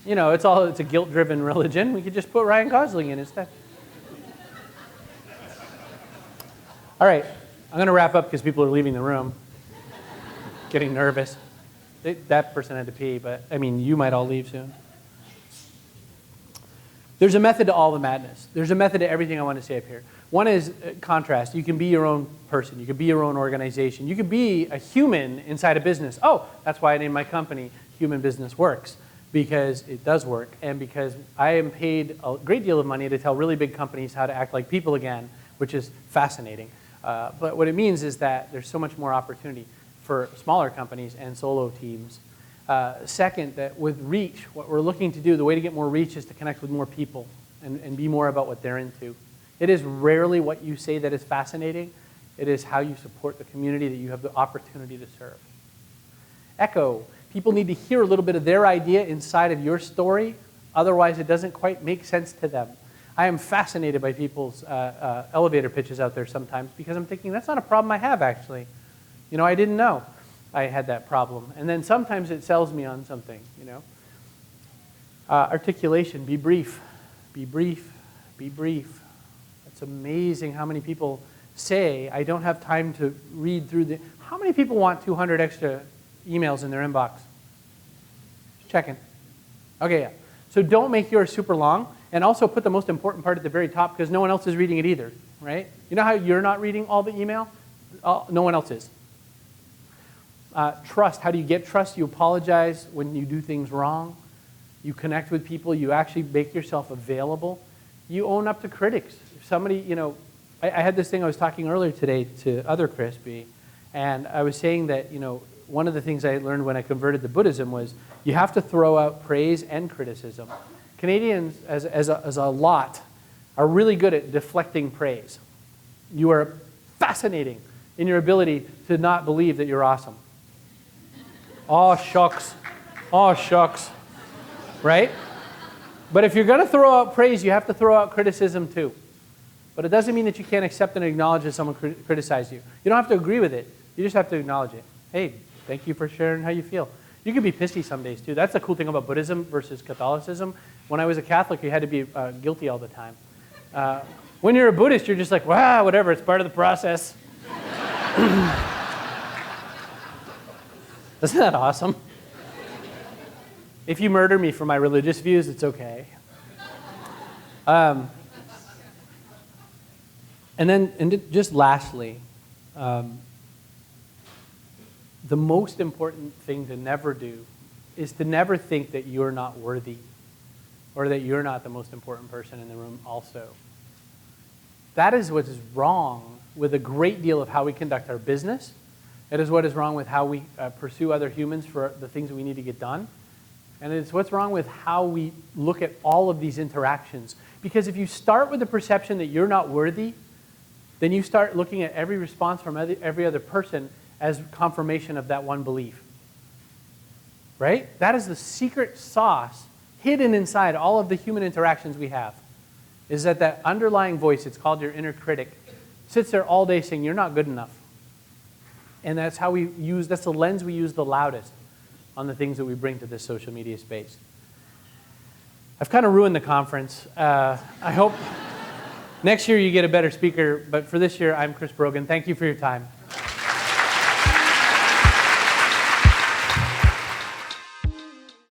You know, it's a guilt-driven religion. We could just put Ryan Gosling in instead. All right, I'm going to wrap up because people are leaving the room, getting nervous. That person had to pee, but I mean, you might all leave soon. There's a method to all the madness. There's a method to everything I want to say up here. One is contrast. You can be your own person. You can be your own organization. You can be a human inside a business. Oh, that's why I named my company Human Business Works. Because it does work, and because I am paid a great deal of money to tell really big companies how to act like people again, which is fascinating. But what it means is that there's so much more opportunity for smaller companies and solo teams. Second, that with reach, what we're looking to do, the way to get more reach is to connect with more people and be more about what they're into. It is rarely what you say that is fascinating. It is how you support the community that you have the opportunity to serve. Echo. People need to hear a little bit of their idea inside of your story. Otherwise, it doesn't quite make sense to them. I am fascinated by people's elevator pitches out there sometimes because I'm thinking, that's not a problem I have, actually. You know, I didn't know I had that problem. And then sometimes it sells me on something, you know. Articulation, be brief. Be brief. Be brief. It's amazing how many people say, I don't have time to read through the... How many people want 200 extra emails in their inbox? Just checking. Okay, yeah. So don't make yours super long, and also put the most important part at the very top because no one else is reading it either, right? You know how you're not reading all the email? No one else is. Trust. How do you get trust? You apologize when you do things wrong. You connect with people. You actually make yourself available. You own up to critics. If somebody, you know, I had this thing I was talking earlier today to other Crispy, and I was saying that, you know, one of the things I learned when I converted to Buddhism was you have to throw out praise and criticism. Canadians, as a lot, are really good at deflecting praise. You are fascinating in your ability to not believe that you're awesome. Oh, shucks. Oh, shucks. Right? But if you're going to throw out praise, you have to throw out criticism too. But it doesn't mean that you can't accept and acknowledge that someone criticized you. You don't have to agree with it. You just have to acknowledge it. Hey, thank you for sharing how you feel. You can be pissy some days too. That's the cool thing about Buddhism versus Catholicism. When I was a Catholic, you had to be guilty all the time. When you're a Buddhist, you're just like, wow, whatever, it's part of the process. Isn't that awesome? If you murder me for my religious views, it's okay. And just lastly, the most important thing to never do is to never think that you're not worthy or that you're not the most important person in the room also. That is what is wrong with a great deal of how we conduct our business. It is what is wrong with how we pursue other humans for the things that we need to get done. And it's what's wrong with how we look at all of these interactions. Because if you start with the perception that you're not worthy, then you start looking at every response from every other person as confirmation of that one belief. Right? That is the secret sauce hidden inside all of the human interactions we have. Is that underlying voice, it's called your inner critic, sits there all day saying, you're not good enough. And that's how that's the lens we use the loudest on the things that we bring to this social media space. I've kind of ruined the conference. I hope next year you get a better speaker, but for this year, I'm Chris Brogan. Thank you for your time.